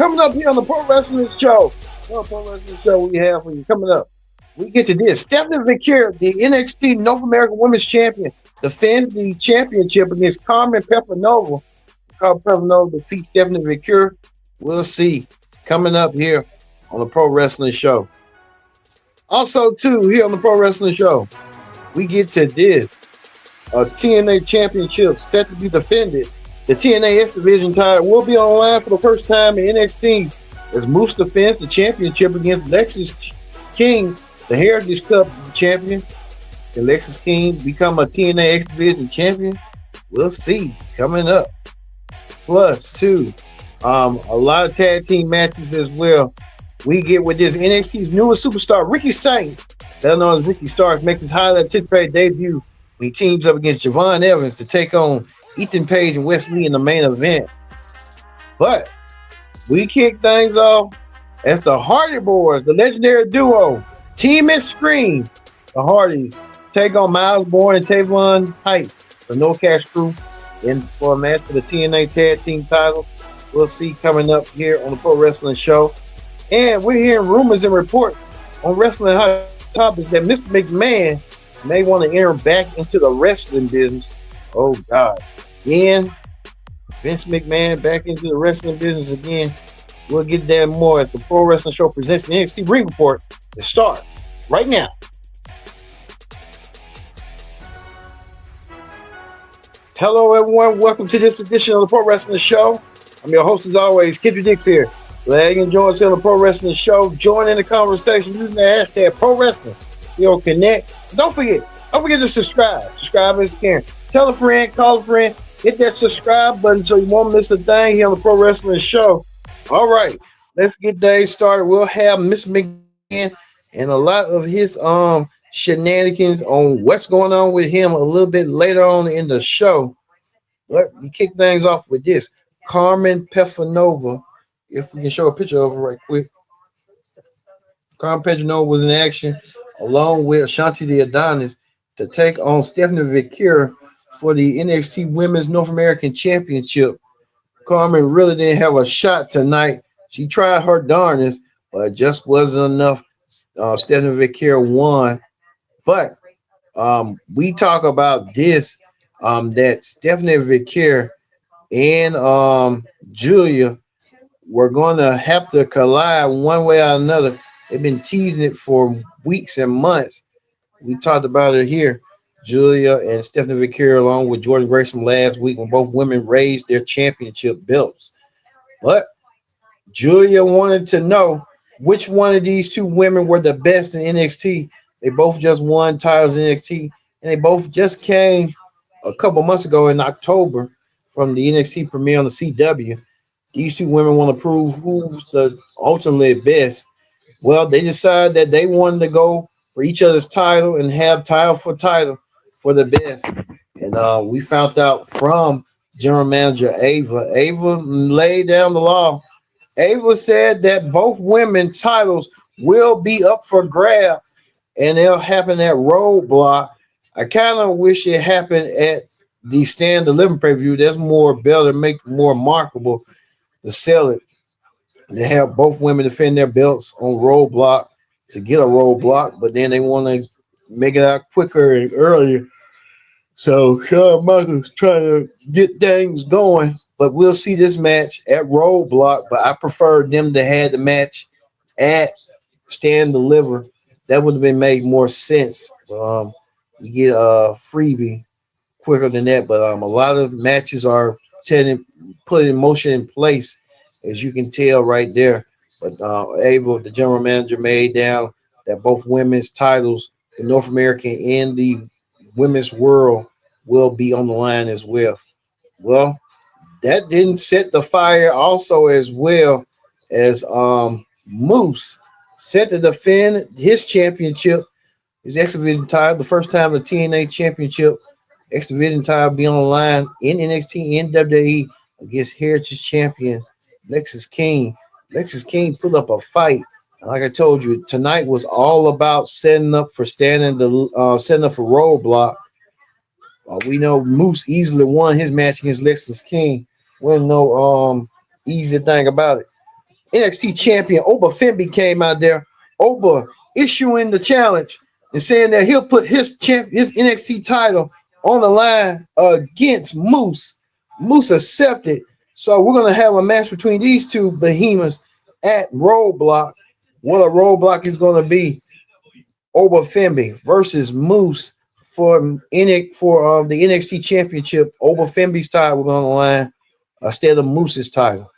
Coming up here on the Pro Wrestling Show. Pro Wrestling Show we have for you coming up. We get to this. Stephanie McCure, the NXT North American Women's Champion, defends the championship against Carmen Pepinova. Carmen Pepinova defeats Stephanie McCure. We'll see. Coming up here on the Pro Wrestling Show. Also, too, here on the Pro Wrestling Show, we get to this. A TNA championship set to be defended. The TNA X Division title will be on the line for the first time in NXT as Moose defends the championship against Lexis King, the Heritage Cup champion. Can Lexis King become a TNA X Division champion? We'll see. Coming up. Plus, too, a lot of tag team matches as well. We get with this NXT's newest superstar, Ricky Saint, better known as Ricky Starks, makes his highly anticipated debut when he teams up against Javon Evans to take on Ethan Page and Wes Lee in the main event. But we kick things off as the Hardy Boys, the legendary duo, Team and Scream. The Hardys take on Miles Bourne and Tavon Height, the No Cash Crew, in for a match for the TNA Tag Team titles. We'll see coming up here on the Pro Wrestling Show. And we're hearing rumors and reports on Wrestling Hot Topics that Mr. McMahon may want to enter back into the wrestling business. Oh, God. Again, Vince McMahon back into the wrestling business again. We'll get that more as the Pro Wrestling Show presents the NXT Ring Report. It starts right now. Hello, everyone. Welcome to this edition of the Pro Wrestling Show. I'm your host, as always, Kendrick Dix here. Glad you can join us here on the Pro Wrestling Show. Join in the conversation using the hashtag Pro Wrestling. You'll connect. Don't forget to subscribe. Subscribe if you can. Tell a friend, call a friend, hit that subscribe button so you won't miss a thing here on the Pro Wrestling Show. All right, let's get things started. We'll have Miss McMahon and a lot of his shenanigans on what's going on with him a little bit later on in the show. But we kick things off with this. Carmen Pepinova. If we can show a picture of her right quick. Carmen Pepinova was in action along with Ashanti the Adonis to take on Stephanie McCure for the NXT Women's North American Championship. Carmen really didn't have a shot tonight. She tried her darndest, but it just wasn't enough. Stephanie McCure won. But we talk about this, that Stephanie McCure and Julia were going to have to collide one way or another. They've been teasing it for weeks and months. We talked about it here. Julia and Stephanie McCure, along with Jordan Grace from last week, when both women raised their championship belts. But Julia wanted to know which one of these two women were the best in NXT. They both just won titles in NXT, and they both just came a couple months ago in October from the NXT premiere on the CW. These two women want to prove who's the ultimately best. Well, they decided that they wanted to go for each other's title and have title for the best. And we found out from General Manager Ava. Ava laid down the law. Ava said that both women's titles will be up for grab, and it'll happen at Roadblock. I kind of wish it happened at the Stand the Living pay-per-view. That's more better, make it more marketable to sell it. They have both women defend their belts on Roadblock to get a Roadblock, but then they want to make it out quicker and earlier. So Shawn Michaels trying to get things going, but we'll see this match at Roadblock. But I prefer them to have the match at Stand Deliver. That would have been made more sense. You get a freebie quicker than that, but a lot of matches are put in motion in place, as you can tell right there. But Ava, the general manager, made down that both women's titles, the North American and the women's world, will be on the line as well. Well, that didn't set the fire also as well as Moose set to defend his championship, his X Division title, the first time the TNA championship X Division title be on the line in NXT and WWE against Heritage champion Lexis King. Lexis King put up a fight. Like I told you, tonight was all about setting up for Roadblock. We know Moose easily won his match against Lexis King. Wasn't no easy thing about it. NXT champion Oba Femi came out there. Oba issuing the challenge and saying that he'll put his NXT title on the line against Moose. Moose accepted. So we're gonna have a match between these two behemoths at Roadblock. What a Roadblock is gonna be. Oba Femi versus Moose for the NXT Championship. Oba Femi's title will be on the line instead of Moose's title.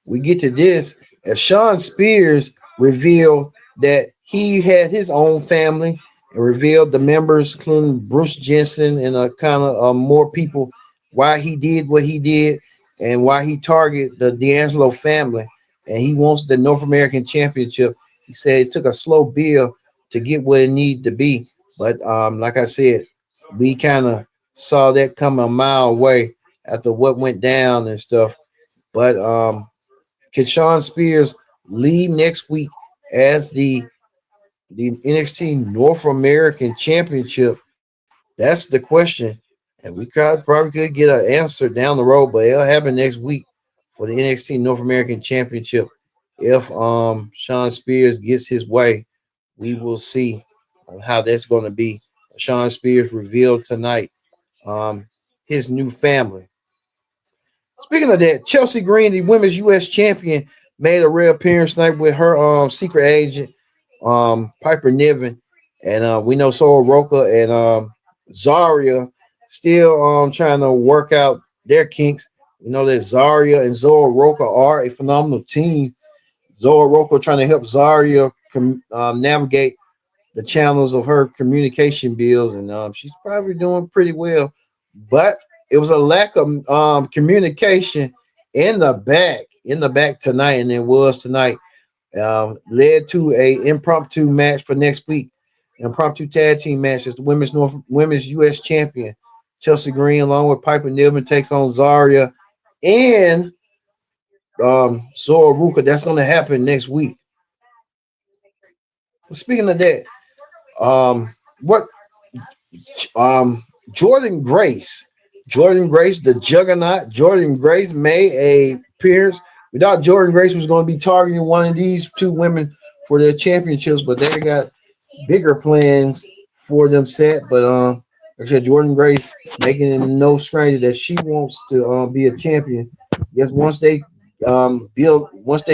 We get to this as Sean Spears revealed that he had his own family and revealed the members, including Bruce Jensen and a kind of more people, why he did what he did and why he targeted the D'Angelo family. And he wants the North American Championship. He said it took a slow build to get where it needed to be. But like I said, we kind of saw that coming a mile away after what went down and stuff. But can Sean Spears leave next week as the NXT North American Championship? That's the question, and we probably could get an answer down the road, but it'll happen next week for the NXT North American Championship. If Sean Spears gets his way, we will see how that's going to be. Sean Spears revealed tonight um, his new family. Speaking of that, Chelsea Green, the women's U.S. champion, made a rare appearance tonight with her secret agent, Piper Niven, and we know Sora Roca and Zarya still trying to work out their kinks. We know that Zarya and Zora Roca are a phenomenal team. Zora Roca trying to help Zarya navigate the channels of her communication bills, and she's probably doing pretty well. But it was a lack of communication in the back tonight, and it was tonight. Led to a impromptu match for next week. Impromptu tag team match as the women's U.S. champion Chelsea Green, along with Piper Niven, takes on Zarya and Zora Ruka. That's going to happen next week. Speaking of that, what um Jordan Grace, the Juggernaut, Jordan Grace made a appearance. We thought Jordan Grace was going to be targeting one of these two women for their championships, but they got bigger plans for them set. But like I said, Jordan Grace making it no stranger that she wants to be a champion. Yes, once they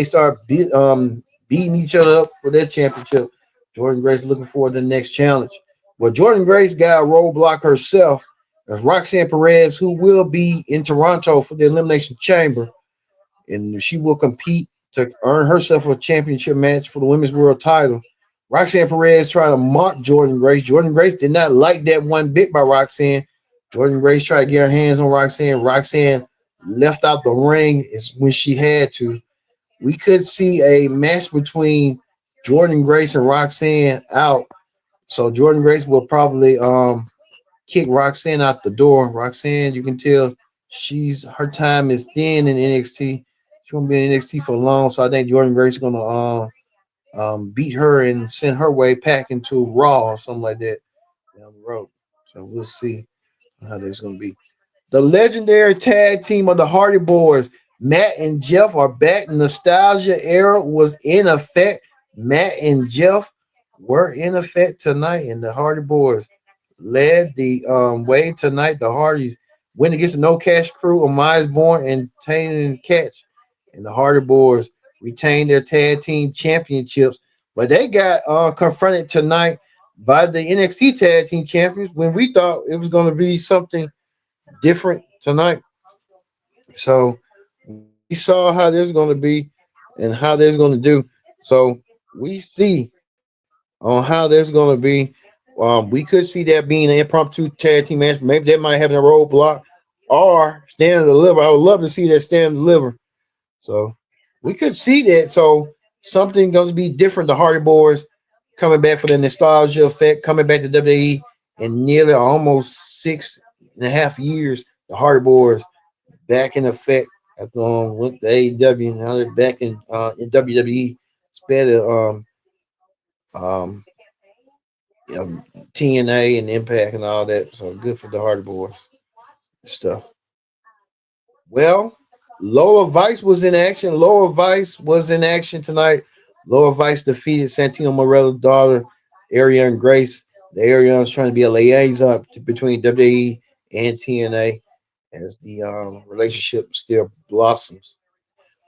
start beating each other up for their championship, Jordan Grace looking forward to the next challenge. Well, Jordan Grace got a roadblock herself as Roxanne Perez, who will be in Toronto for the Elimination Chamber, and she will compete to earn herself a championship match for the Women's World Title. Roxanne Perez tried to mock Jordan Grace. Jordan Grace did not like that one bit by Roxanne. Jordan Grace tried to get her hands on Roxanne. Roxanne left out the ring is when she had to. We could see a match between Jordan Grace and Roxanne out. So Jordan Grace will probably kick Roxanne out the door. Roxanne, you can tell her time is thin in NXT. She won't be in NXT for long, so I think Jordan Grace is gonna beat her and send her way packing to Raw or something like that down the road. So we'll see how that's gonna be. The legendary tag team of the Hardy Boys, Matt and Jeff, are back. Nostalgia era was in effect. Matt and Jeff were in effect tonight, and the Hardy Boys led the way tonight. The Hardys went against the No Cash Crew of Myers Born and Tannen and Catch, and the Hardy Boys retained their tag team championships. But they got confronted tonight by the NXT tag team champions when we thought it was going to be something different tonight. So we saw how there's going to be and how there's going to do. So we see on how there's going to be. We could see that being an impromptu tag team match. Maybe they might have a roadblock or stand and deliver. I would love to see that stand and deliver. So we could see that. So something going to be different. The Hardy Boys coming back for the nostalgia effect, coming back to WWE in nearly almost 6.5 years. The Hardy Boys back in effect after with the AEW. Now they're back in WWE. Spare um, TNA and Impact and all that. So good for the Hardy Boys stuff. Well, Lower Vice was in action. Lower Vice was in action tonight. Lower Vice defeated Santino Morella's daughter, Ariane Grace. The Ariane is trying to be a liaison between WWE and TNA as the relationship still blossoms.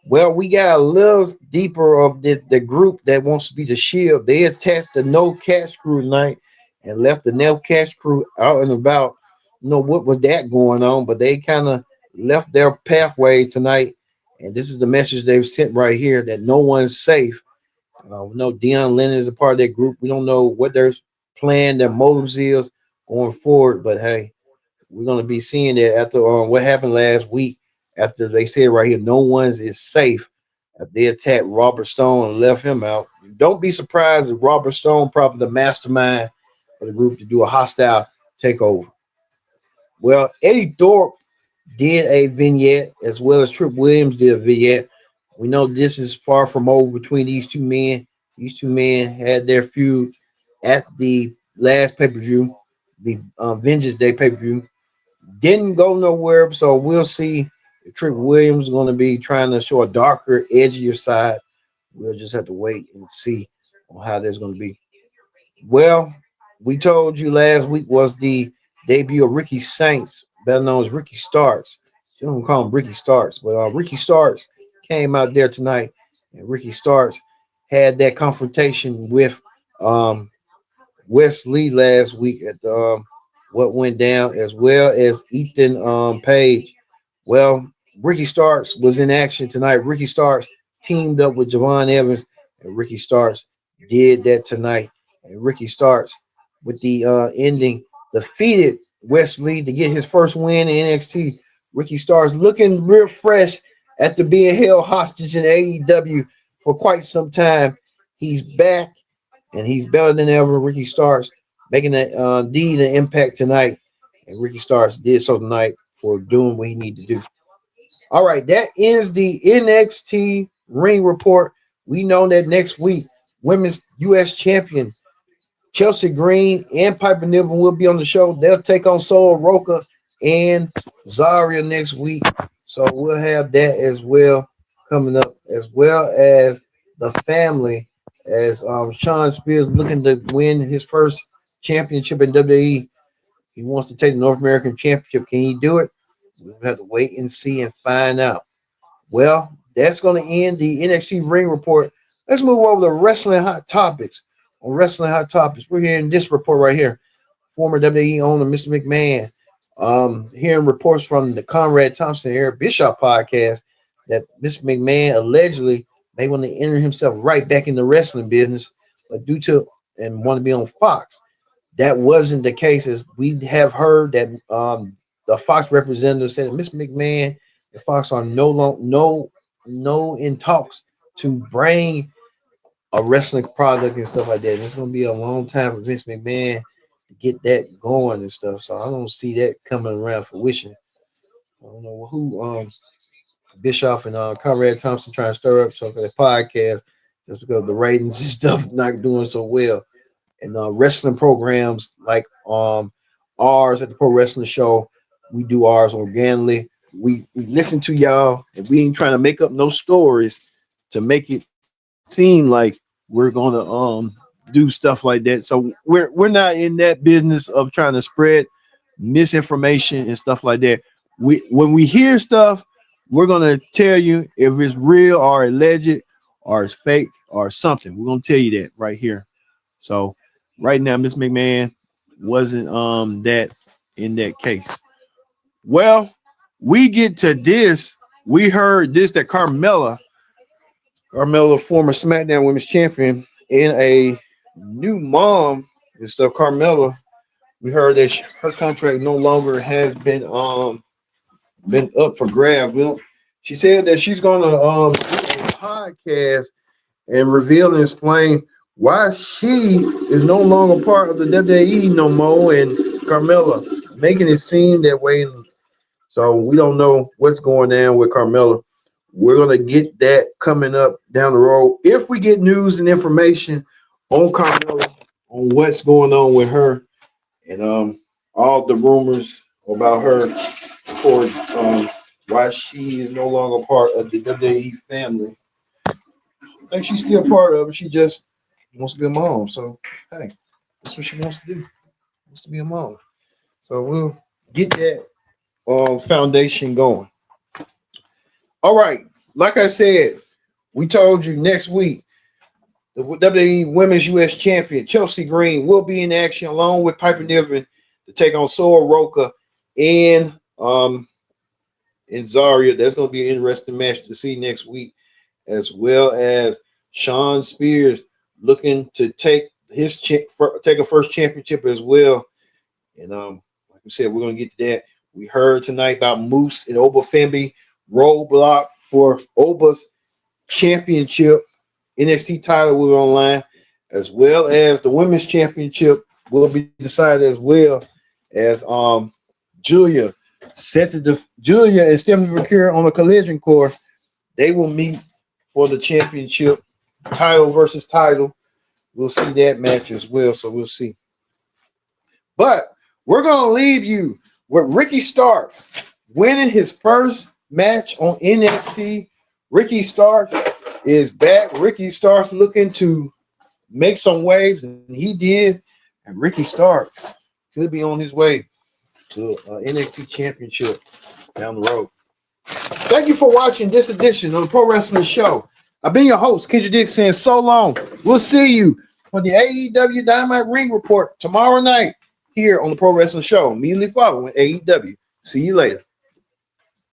Well, we got a little deeper of the group that wants to be the Shield. They attacked the No Cash Crew tonight and left the No Cash Crew out and about. What was that going on, but they kind of left their pathway tonight. And this is the message they've sent right here that no one's safe. We know Deion Lennon is a part of that group. We don't know what their plan, their motives is going forward, but hey, we're going to be seeing that after what happened last week. After they said right here, no one's is safe. They attacked Robert Stone and left him out. Don't be surprised if Robert Stone, probably the mastermind for the group, to do a hostile takeover. Well, Eddie Thorpe did a vignette as well as Trip Williams did a vignette. We know this is far from over between these two men. These two men had their feud at the last pay per view, the Vengeance Day pay per view. Didn't go nowhere, so we'll see if Trick Williams is going to be trying to show a darker, edgier side. We'll just have to wait and see on how that's going to be. Well, we told you last week was the debut of Ricky Saints, better known as Ricky Starks. You don't call him Ricky Starks, but Ricky Starks came out there tonight, and Ricky Starks had that confrontation with um, Wes Lee last week at the what went down, as well as Ethan Page. Well, Ricky Starks was in action tonight. Ricky Starks teamed up with Javon Evans, and Ricky Starks did that tonight. And Ricky Starks, with the ending, defeated Wesley to get his first win in NXT. Ricky Starks looking real fresh after being held hostage in AEW for quite some time. He's back and he's better than ever. Ricky Starks making that indeed an impact tonight, and Ricky Starks did so tonight for doing what he needed to do. All right, that ends the NXT Ring Report. We know that next week, Women's U.S. Champion Chelsea Green and Piper Niven will be on the show. They'll take on Soul Roca and Zaria next week. So we'll have that as well coming up, as well as the family, as Sean Spears looking to win his first championship in WWE. He wants to take the North American Championship. Can he do it? We'll have to wait and see and find out. Well, that's going to end the NXT Ring Report. Let's move over to Wrestling Hot Topics. On Wrestling Hot Topics, we're hearing this report right here. Former WWE owner Mr. McMahon, hearing reports from the Conrad Thompson Eric Bischoff podcast that Mr. McMahon allegedly may want to enter himself right back in the wrestling business, but due to and want to be on Fox. That wasn't the case, as we have heard that the Fox representative said that Mr. McMahon and Fox are no in talks to bring a wrestling product and stuff like that. And it's going to be a long time for Vince McMahon to get that going and stuff. So I don't see that coming around fruition. I don't know who Bischoff and Conrad Thompson trying to stir up so for the podcast just because the ratings and stuff not doing so well. And wrestling programs like ours at the Pro Wrestling Show, we do ours organically. We listen to y'all, and we ain't trying to make up no stories to make it seem like we're gonna do stuff like that. So we're not in that business of trying to spread misinformation and stuff like that. When we hear stuff, we're gonna tell you if it's real or alleged or it's fake or something. We're gonna tell you that right here. So right now, Miss McMahon wasn't that in that case. Well, we get to this. We heard this that Carmella, former SmackDown Women's Champion, and a new mom and stuff. Carmella, we heard that her contract no longer has been up for grabs. She said that she's gonna do a podcast and reveal and explain why she is no longer part of the WWE no more, and Carmella making it seem that way. So we don't know what's going on with Carmella. We're gonna get that coming up down the road if we get news and information on Carmella, on what's going on with her, and all the rumors about her for why she is no longer part of the WWE family. I think she's still part of it. She just wants to be a mom. So hey, that's what she wants to do. Wants to be a mom. So we'll get that foundation going. All right. Like I said, we told you next week the WWE Women's U.S. Champion Chelsea Green will be in action along with Piper Niven to take on Sora Roca and Zaria. That's going to be an interesting match to see next week, as well as Sean Spears looking to take take a first championship as well. And like we said, we're going to get to that. We heard tonight about Moose and Oba Femby roadblock for Oba's championship. NXT title will be online, as well as the women's championship will be decided, as well as Julia Julia and Stephanie Vercure on a collision course. They will meet for the championship, title versus title. We'll see that match as well, so we'll see. But we're going to leave you with Ricky Starks winning his first match on NXT. Ricky Starks is back. Ricky Starks looking to make some waves, and he did. And Ricky Starks could be on his way to NXT Championship down the road. Thank you for watching this edition of the Pro Wrestling Show. I've been your host, Kendrick Dick, saying so long. We'll see you for the AEW Dynamite Ring Report tomorrow night here on the Pro Wrestling Show, immediately following AEW. See you later.